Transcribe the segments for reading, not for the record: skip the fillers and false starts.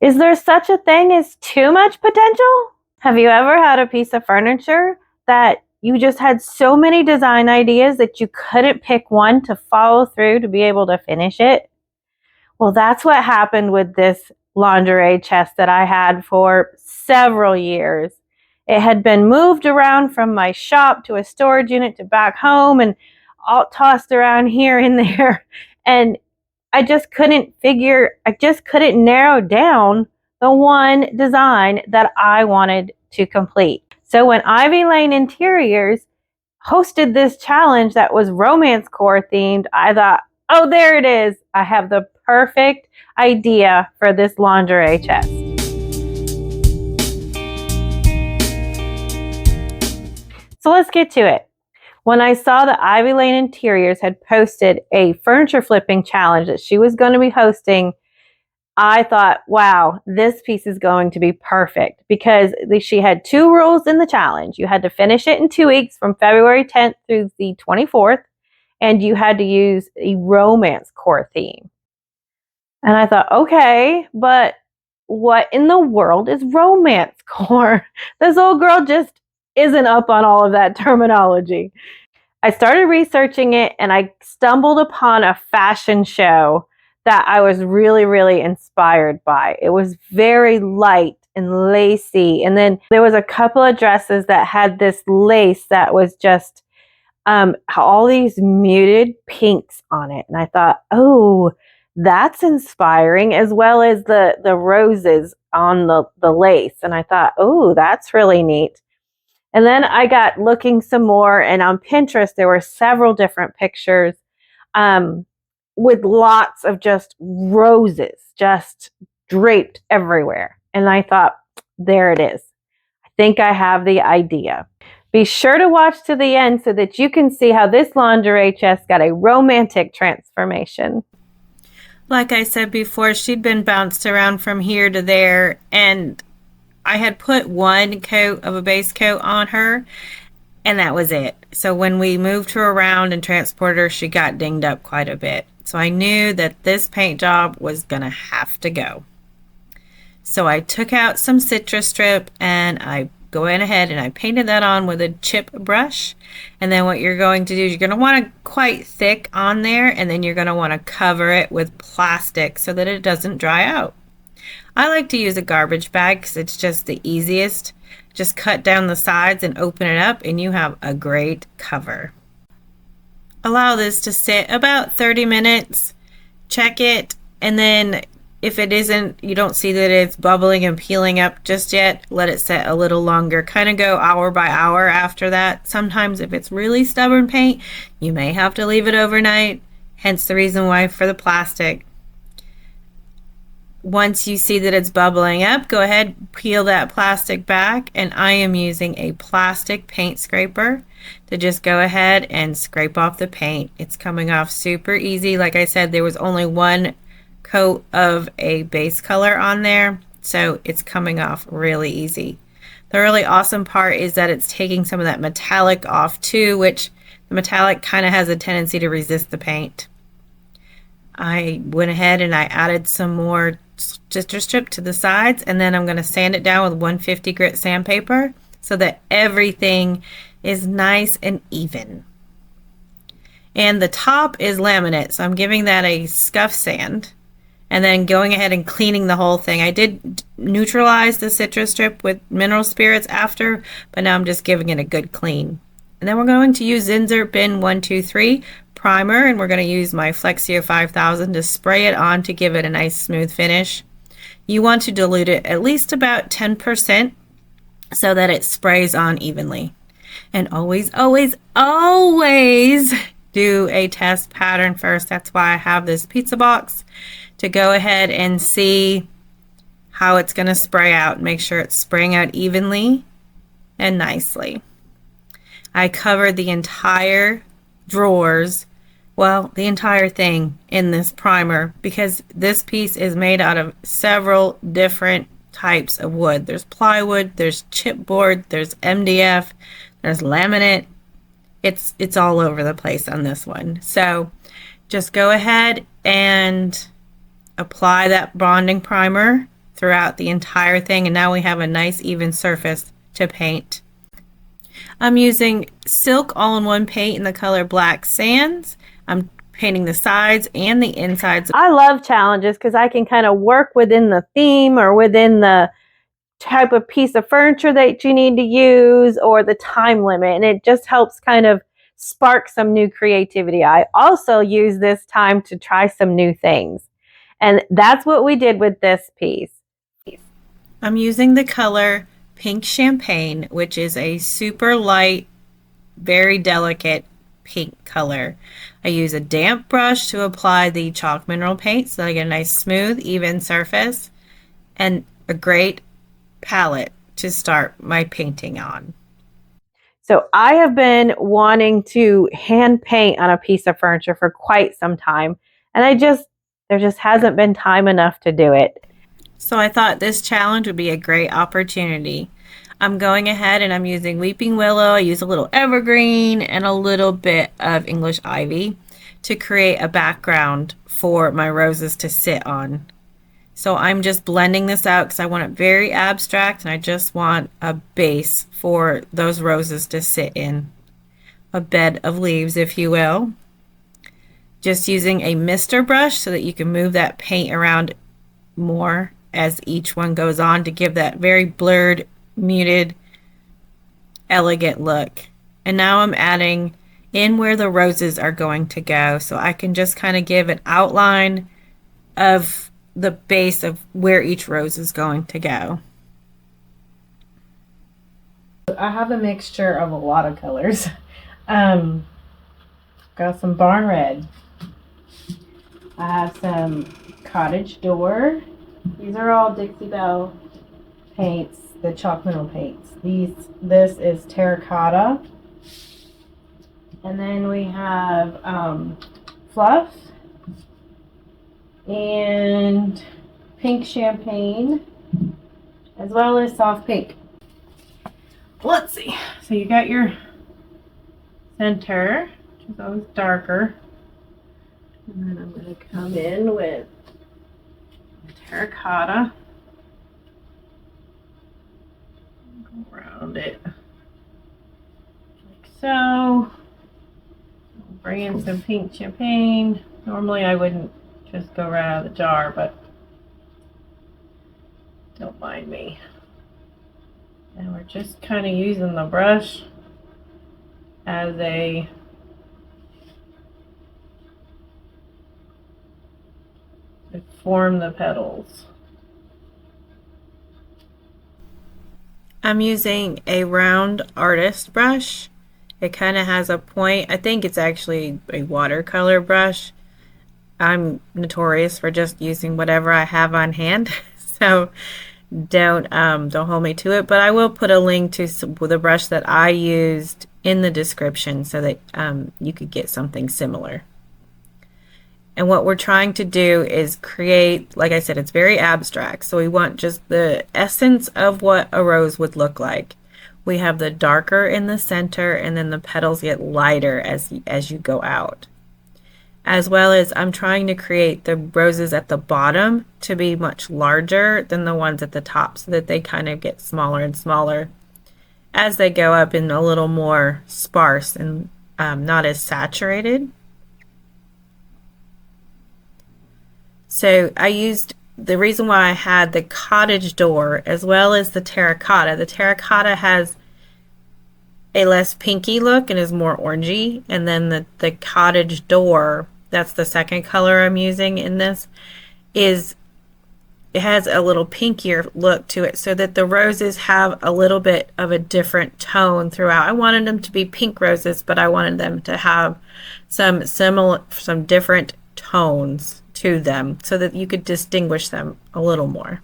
Is there such a thing as too much potential? Have you ever had a piece of furniture that you just had so many design ideas that you couldn't pick one to follow through to be able to finish it? Well, that's what happened with this lingerie chest that I had for several years. It had been moved around from my shop to a storage unit to back home and all tossed around here and there. And I just couldn't narrow down the one design that I wanted to complete. So when Ivy Lane Interiors hosted this challenge that was RomanceCore themed, I thought, oh, there it is. I have the perfect idea for this lingerie chest. So let's get to it. When I saw that Ivy Lane Interiors had posted a furniture flipping challenge that she was going to be hosting, I thought, wow, this piece is going to be perfect, because she had 2 rules in the challenge. You had to finish it in 2 weeks from February 10th through the 24th, and you had to use a RomanceCore theme. And I thought, okay, but what in the world is RomanceCore? This old girl just isn't up on all of that terminology. I started researching it and I stumbled upon a fashion show that I was really, really inspired by. It was very light and lacy. And then there was a couple of dresses that had this lace that was just all these muted pinks on it. And I thought, oh, that's inspiring, as well as the roses on the lace. And I thought, oh, that's really neat. And then I got looking some more, and on Pinterest, there were several different pictures with lots of just roses just draped everywhere. And I thought, there it is. I think I have the idea. Be sure to watch to the end so that you can see how this lingerie chest got a romantic transformation. Like I said before, she'd been bounced around from here to there, and I had put 1 coat of a base coat on her, and that was it. So when we moved her around and transported her, she got dinged up quite a bit. So I knew that this paint job was going to have to go. So I took out some citrus strip and I go in ahead and I painted that on with a chip brush. And then what you're going to do is you're going to want it quite thick on there, and then you're going to want to cover it with plastic so that it doesn't dry out. I like to use a garbage bag because it's just the easiest. Just cut down the sides and open it up and you have a great cover. Allow this to sit about 30 minutes. Check it, and then if it isn't, you don't see that it's bubbling and peeling up just yet, let it set a little longer. Kind of go hour by hour after that. Sometimes if it's really stubborn paint, you may have to leave it overnight, hence the reason why for the plastic. Once you see that it's bubbling up, go ahead, peel that plastic back, and I am using a plastic paint scraper to just go ahead and scrape off the paint. It's coming off super easy. Like I said, there was only 1 coat of a base color on there, so it's coming off really easy. The really awesome part is that it's taking some of that metallic off too, which the metallic kind of has a tendency to resist the paint. I went ahead and I added some more citrus strip to the sides, and then I'm going to sand it down with 150 grit sandpaper so that everything is nice and even. And the top is laminate, so I'm giving that a scuff sand and then going ahead and cleaning the whole thing. I did neutralize the citrus strip with mineral spirits after, but now I'm just giving it a good clean. And then we're going to use Zinsert Bin 123 primer, and we're going to use my Flexio 5000 to spray it on to give it a nice smooth finish. You want to dilute it at least about 10% so that it sprays on evenly. And always, always, always do a test pattern first. That's why I have this pizza box, to go ahead and see how it's going to spray out. Make sure it's spraying out evenly and nicely. I covered the entire drawers, well, the entire thing in this primer, because this piece is made out of several different types of wood. There's plywood, there's chipboard, there's MDF, there's laminate. It's all over the place on this one. So just go ahead and apply that bonding primer throughout the entire thing, and now we have a nice even surface to paint. I'm using Silk All-in-One paint in the color Black Sands. I'm painting the sides and the insides. I love challenges because I can kind of work within the theme or within the type of piece of furniture that you need to use or the time limit, and it just helps kind of spark some new creativity. I also use this time to try some new things, and that's what we did with this piece. I'm using the color Pink Champagne, which is a super light, very delicate pink color. I use a damp brush to apply the chalk mineral paint so that I get a nice smooth, even surface, and a great palette to start my painting on. So I have been wanting to hand paint on a piece of furniture for quite some time, and there just hasn't been time enough to do it. So I thought this challenge would be a great opportunity. I'm going ahead and I'm using Weeping Willow. I use a little Evergreen and a little bit of English Ivy to create a background for my roses to sit on. So I'm just blending this out because I want it very abstract, and I just want a base for those roses to sit in. A bed of leaves, if you will. Just using a mister brush so that you can move that paint around more as each one goes on to give that very blurred, muted, elegant look. And now I'm adding in where the roses are going to go, so I can just kind of give an outline of the base of where each rose is going to go. I have a mixture of a lot of colors. Got some Barn Red. I have some Cottage Door. These are all Dixie Belle paints, the chalk mineral paints. This is Terracotta. And then we have Fluff and Pink Champagne, as well as Soft Pink. Let's see. So you got your center, which is always darker. And then I'm going to come in with Terracotta. Go around it like so. Bring in some Pink Champagne. Normally I wouldn't just go right out of the jar, but don't mind me. And we're just kind of using the brush as to form the petals. I'm using a round artist brush. It kind of has a point. I think it's actually a watercolor brush. I'm notorious for just using whatever I have on hand, so don't hold me to it. But I will put a link to the brush that I used in the description so that you could get something similar. And what we're trying to do is create, like I said, it's very abstract. So we want just the essence of what a rose would look like. We have the darker in the center, and then the petals get lighter as you go out. As well as I'm trying to create the roses at the bottom to be much larger than the ones at the top, so that they kind of get smaller and smaller as they go up and a little more sparse and not as saturated. So I used the reason why I had the Cottage Door as well as the Terracotta. The Terracotta has a less pinky look and is more orangey, and then the Cottage Door, that's the second color I'm using in this, it has a little pinkier look to it, so that the roses have a little bit of a different tone throughout. I wanted them to be pink roses, but I wanted them to have some different tones to them so that you could distinguish them a little more.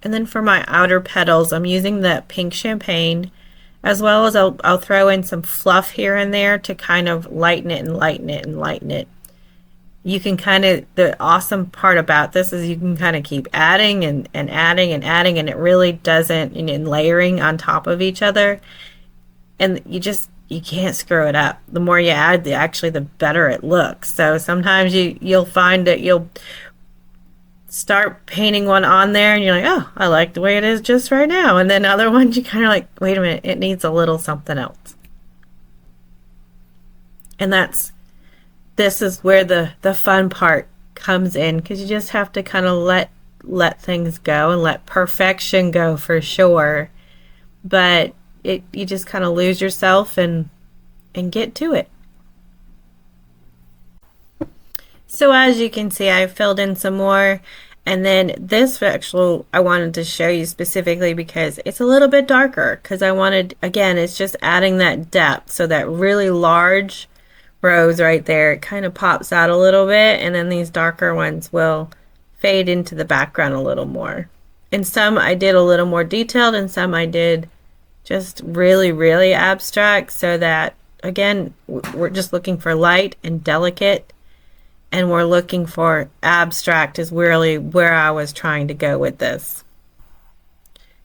And then for my outer petals, I'm using the Pink Champagne, as well as I'll throw in some Fluff here and there to kind of lighten it and lighten it and lighten it. you can kind of, the awesome part about this is you can kind of keep adding and adding and adding, and it really doesn't, and layering on top of each other. And you can't screw it up. The more you add, the better it looks. So sometimes you'll find that you'll start painting one on there and you're like, oh, I like the way it is just right now. And then other ones you kind of like, wait a minute, it needs a little something else. And this is where the fun part comes in, because you just have to kind of let things go and let perfection go for sure. But you just kind of lose yourself and get to it. So as you can see, I filled in some more, and then this actual I wanted to show you specifically because it's a little bit darker, because I wanted, again, it's just adding that depth. So that really large rose right there, it kind of pops out a little bit, and then these darker ones will fade into the background a little more. And some I did a little more detailed, and some I did just really, really abstract, so that, again, we're just looking for light and delicate, and we're looking for abstract is really where I was trying to go with this.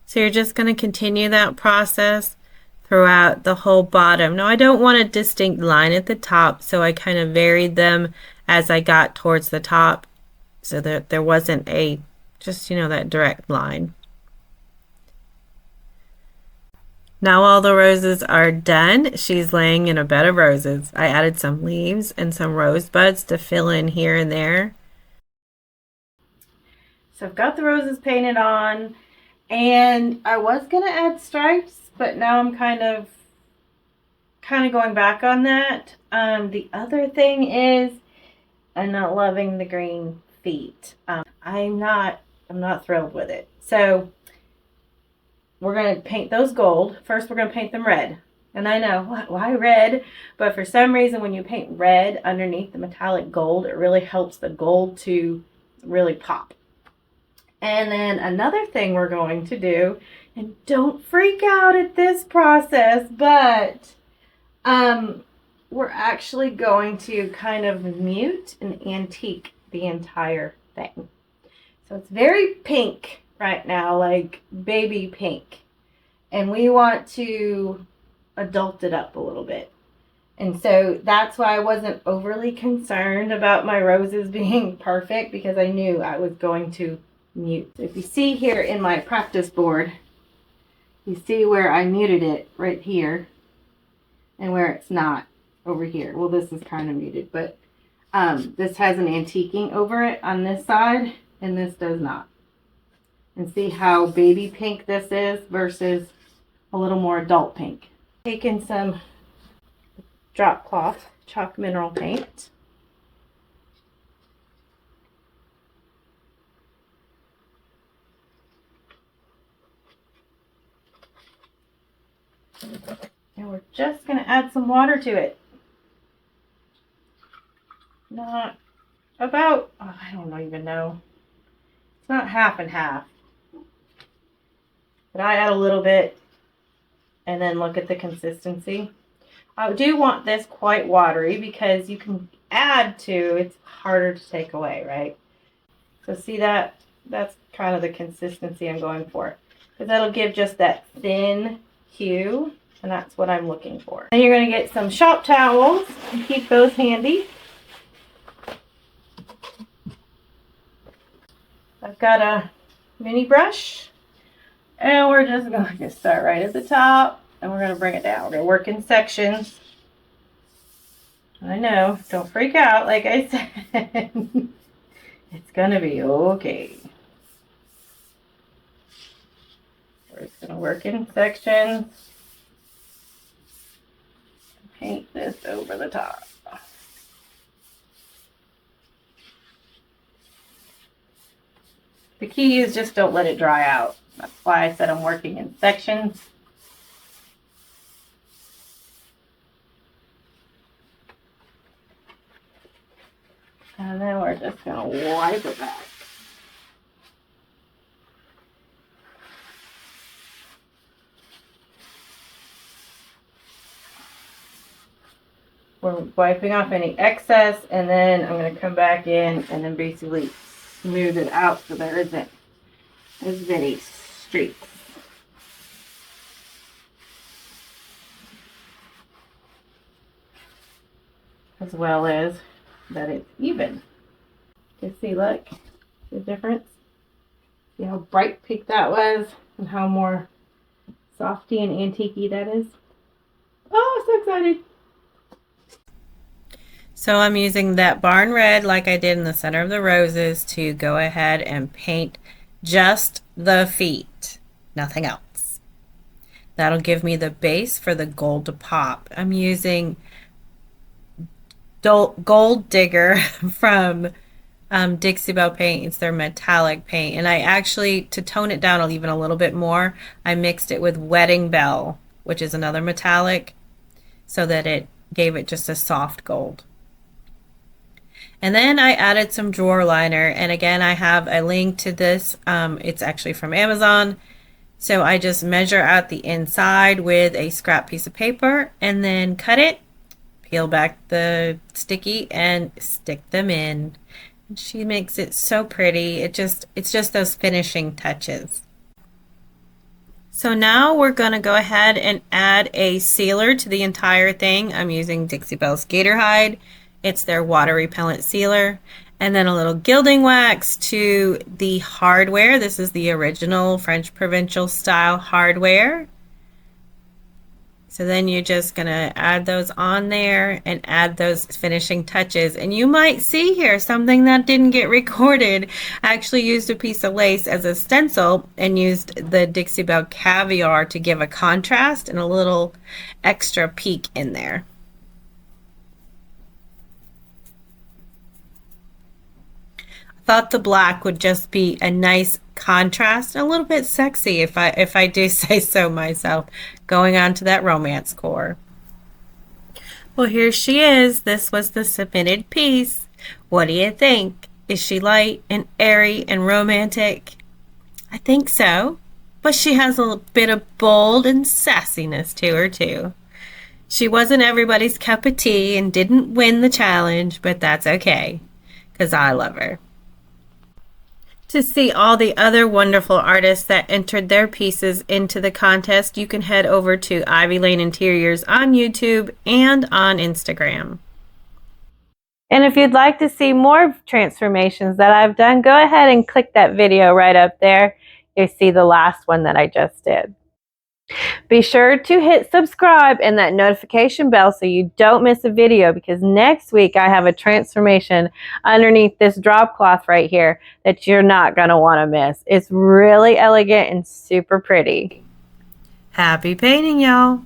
So you're just going to continue that process throughout the whole bottom. Now I don't want a distinct line at the top, so I kind of varied them as I got towards the top so that there wasn't just that direct line. Now all the roses are done. She's laying in a bed of roses. I added some leaves and some rosebuds to fill in here and there. So I've got the roses painted on, and I was going to add stripes, but now I'm kind of going back on that. The other thing is I'm not loving the green feet. I'm not thrilled with it. So we're going to paint those gold. First, we're going to paint them red. And I know, why red? But for some reason, when you paint red underneath the metallic gold, it really helps the gold to really pop. And then another thing we're going to do, and don't freak out at this process, but we're actually going to kind of mute and antique the entire thing. So it's very pink right now, like baby pink, and we want to adult it up a little bit. And so that's why I wasn't overly concerned about my roses being perfect, because I knew I was going to mute. So if you see here in my practice board, you see where I muted it right here and where it's not over here. Well, this is kind of muted, but this has an antiquing over it on this side, and this does not. And see how baby pink this is versus a little more adult pink. Taking some drop cloth chalk mineral paint. And we're just going to add some water to it. Not about, I don't even know. It's not half and half. But I add a little bit and then look at the consistency. I do want this quite watery because you can add to, it's harder to take away, right? So see that? That's kind of the consistency I'm going for. Because that'll give just that thin hue, and that's what I'm looking for. And you're going to get some shop towels and keep those handy. I've got a mini brush. And we're just going to start right at the top, and we're going to bring it down. We're going to work in sections. I know, don't freak out, like I said. It's going to be okay. We're just going to work in sections. Paint this over the top. The key is just don't let it dry out. That's why I said I'm working in sections. And then we're just going to wipe it back. We're wiping off any excess, and then I'm going to come back in and then basically smooth it out so there isn't as many streaks. As well as that it's even. You see, look, the difference? See how bright pink that was and how more softy and antique-y that is? Oh, so excited. So I'm using that barn red like I did in the center of the roses to go ahead and paint just the feet, nothing else. That'll give me the base for the gold to pop. I'm using Gold Digger from Dixie Belle Paint. It's their metallic paint, and I actually, to tone it down even a little bit more, I mixed it with Wedding Bell, which is another metallic, so that it gave it just a soft gold. And then I added some drawer liner, and again I have a link to this. It's actually from Amazon. So I just measure out the inside with a scrap piece of paper and then cut it, peel back the sticky, and stick them in. And she makes it so pretty. It's just those finishing touches. So now we're going to go ahead and add a sealer to the entire thing. I'm using Dixie Belle's Gator Hide. It's their water repellent sealer. And then a little gilding wax to the hardware. This is the original French provincial style hardware. So then you're just going to add those on there and add those finishing touches. And you might see here something that didn't get recorded. I actually used a piece of lace as a stencil and used the Dixie Belle Caviar to give a contrast and a little extra peek in there. Thought the black would just be a nice contrast, a little bit sexy if I do say so myself, going on to that RomanceCore. Well, here she is. This was the submitted piece. What do you think? Is she light and airy and romantic? I think so, but she has a little bit of bold and sassiness to her too. She wasn't everybody's cup of tea and didn't win the challenge, but that's okay, because I love her. To see all the other wonderful artists that entered their pieces into the contest, you can head over to Ivy Lane Interiors on YouTube and on Instagram. And if you'd like to see more transformations that I've done, go ahead and click that video right up there. You'll see the last one that I just did. Be sure to hit subscribe and that notification bell so you don't miss a video, because next week I have a transformation underneath this drop cloth right here that you're not going to want to miss. It's really elegant and super pretty. Happy painting, y'all!